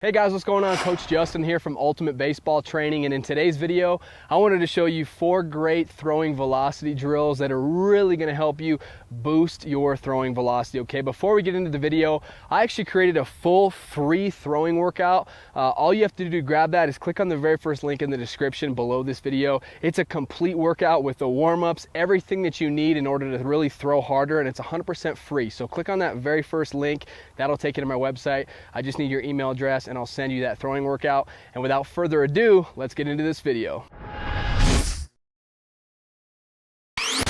Hey guys, what's going on? Coach Justin here from Ultimate Baseball Training, and in today's video I wanted to show you 4 great throwing velocity drills that are really going to help you boost your throwing velocity. Okay, before we get into the video, I actually created a full free throwing workout. All you have to do to grab that is click on the very first link in the description below this video. It's a complete workout with the warm-ups, everything that you need in order to really throw harder, and it's 100% free. So click on that very first link. That'll take you to my website. I just need your email address and I'll send you that throwing workout. And without further ado, let's get into this video.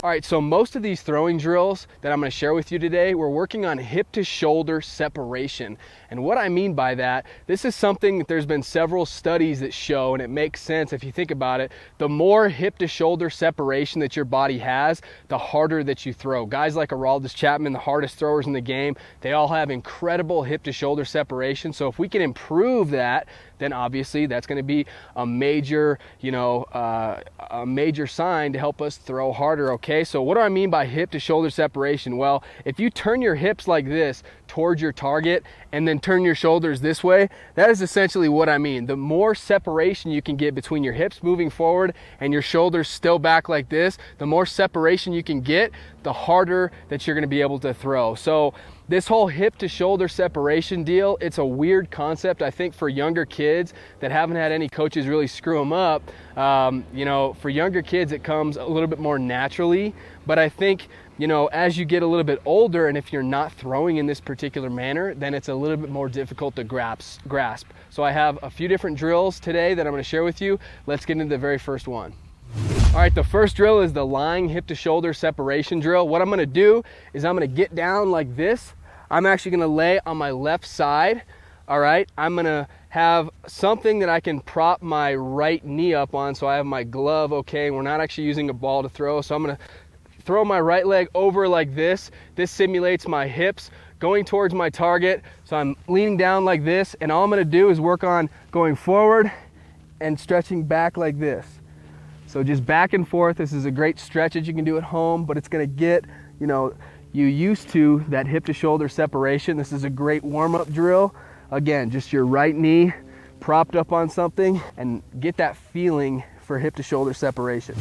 All right, so most of these throwing drills that I'm going to share with you today, we're working on hip to shoulder separation. And what I mean by that, this is something that there's been several studies that show, and it makes sense if you think about it. The more hip to shoulder separation that your body has, the harder that you throw. Guys like Aroldis Chapman, the hardest throwers in the game, they all have incredible hip to shoulder separation. So if we can improve that, then obviously that's going to be a major, a major sign to help us throw harder. Okay, so what do I mean by hip to shoulder separation? Well, if you turn your hips like this towards your target and then turn your shoulders this way, that is essentially what I mean. The more separation you can get between your hips moving forward and your shoulders still back like this, the more separation you can get, the harder that you're going to be able to throw. So this whole hip to shoulder separation deal, it's a weird concept, I think, for younger kids that haven't had any coaches really screw them up. For younger kids, it comes a little bit more naturally, but I think, as you get a little bit older, and if you're not throwing in this particular manner, then it's a little bit more difficult to grasp. So I have a few different drills today that I'm going to share with you. Let's get into the very first one. All right, the first drill is the lying hip to shoulder separation drill. What I'm going to do is I'm going to get down like this. I'm actually going to lay on my left side. All right, I'm going to have something that I can prop my right knee up on, so I have my glove. Okay, we're not actually using a ball to throw, so I'm going to throw my right leg over like this. This simulates my hips going towards my target, so I'm leaning down like this, and all I'm going to do is work on going forward and stretching back like this. So just back and forth. This is a great stretch that you can do at home, but it's going to get you used to that hip to shoulder separation. This is a great warm-up drill. Again, just your right knee propped up on something and get that feeling for hip to shoulder separation.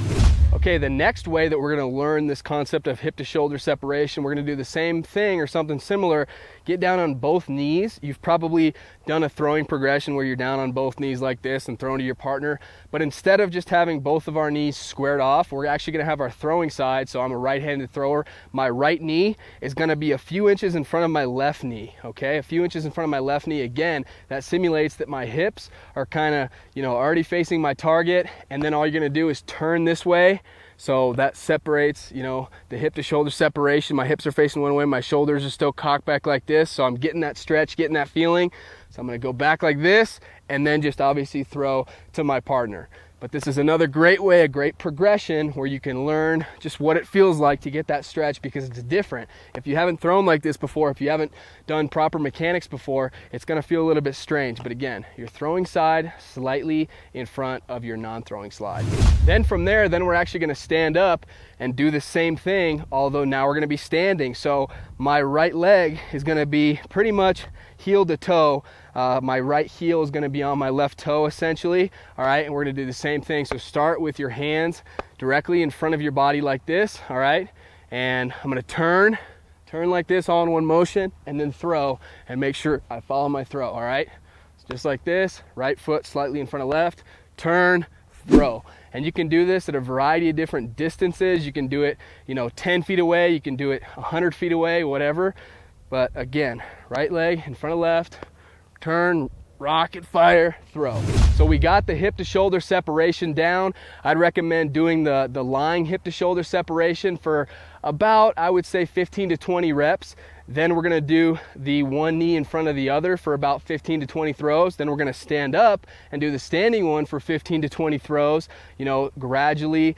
Okay, the next way that we're going to learn this concept of hip to shoulder separation, we're going to do the same thing or something similar. Get down on both knees. You've probably done a throwing progression where you're down on both knees like this and throwing to your partner, but instead of just having both of our knees squared off, we're actually going to have our throwing side. So I'm a right-handed thrower. My right knee is going to be a few inches in front of my left knee. Okay, a few inches in front of my left knee. Again, that simulates that my hips are kind of already facing my target, and then all you're going to do is turn this way. So that separates, the hip to shoulder separation. My hips are facing one way, my shoulders are still cocked back like this. So I'm getting that stretch, getting that feeling. So I'm going to go back like this and then just obviously throw to my partner. But this is another great way, a great progression where you can learn just what it feels like to get that stretch, because it's different. If you haven't thrown like this before, if you haven't done proper mechanics before, it's going to feel a little bit strange. But again, your throwing side slightly in front of your non-throwing slide. Then from there, we're actually going to stand up and do the same thing, although now we're going to be standing. So my right leg is going to be pretty much heel to toe. My right heel is going to be on my left toe essentially. All right, and we're going to do the same thing. So start with your hands directly in front of your body like this. All right, and I'm going to turn like this all in one motion, and then throw, and make sure I follow my throw. All right, so just like this, right foot slightly in front of left, turn, throw. And you can do this at a variety of different distances. You can do it 10 feet away, you can do it 100 feet away, whatever. But again, right leg in front of left, turn, rocket fire, throw. So we got the hip to shoulder separation down. I'd recommend doing the lying hip to shoulder separation for about, I would say, 15 to 20 reps. Then we're gonna do the one knee in front of the other for about 15 to 20 throws. Then we're gonna stand up and do the standing one for 15 to 20 throws, gradually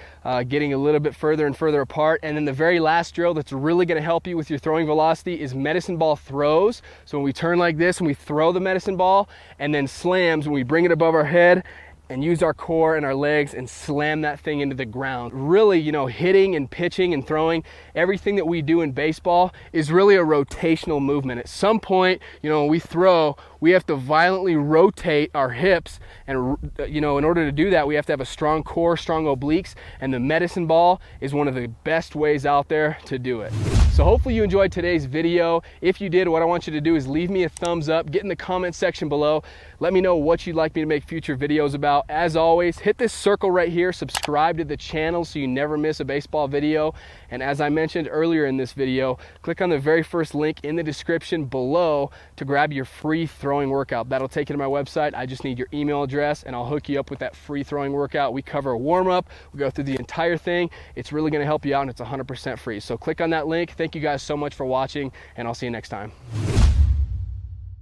getting a little bit further and further apart. And then the very last drill that's really gonna help you with your throwing velocity is medicine ball throws. So when we turn like this and we throw the medicine ball, and then slams when we bring it above our head and use our core and our legs and slam that thing into the ground. Really, you know, hitting and pitching and throwing, everything that we do in baseball is really a rotational movement. At some point, you know, when we throw, we have to violently rotate our hips, and you know, in order to do that, we have to have a strong core, strong obliques, and the medicine ball is one of the best ways out there to do it. So hopefully you enjoyed today's video. If you did, what I want you to do is leave me a thumbs up, get in the comment section below, let me know what you'd like me to make future videos about. As always, hit this circle right here, subscribe to the channel so you never miss a baseball video. And as I mentioned earlier in this video, click on the very first link in the description below to grab your free throwing workout. That'll take you to my website. I just need your email address and I'll hook you up with that free throwing workout. We cover a warm-up, we go through the entire thing. It's really gonna help you out and it's 100% free. So click on that link. Thank you guys so much for watching, and I'll see you next time.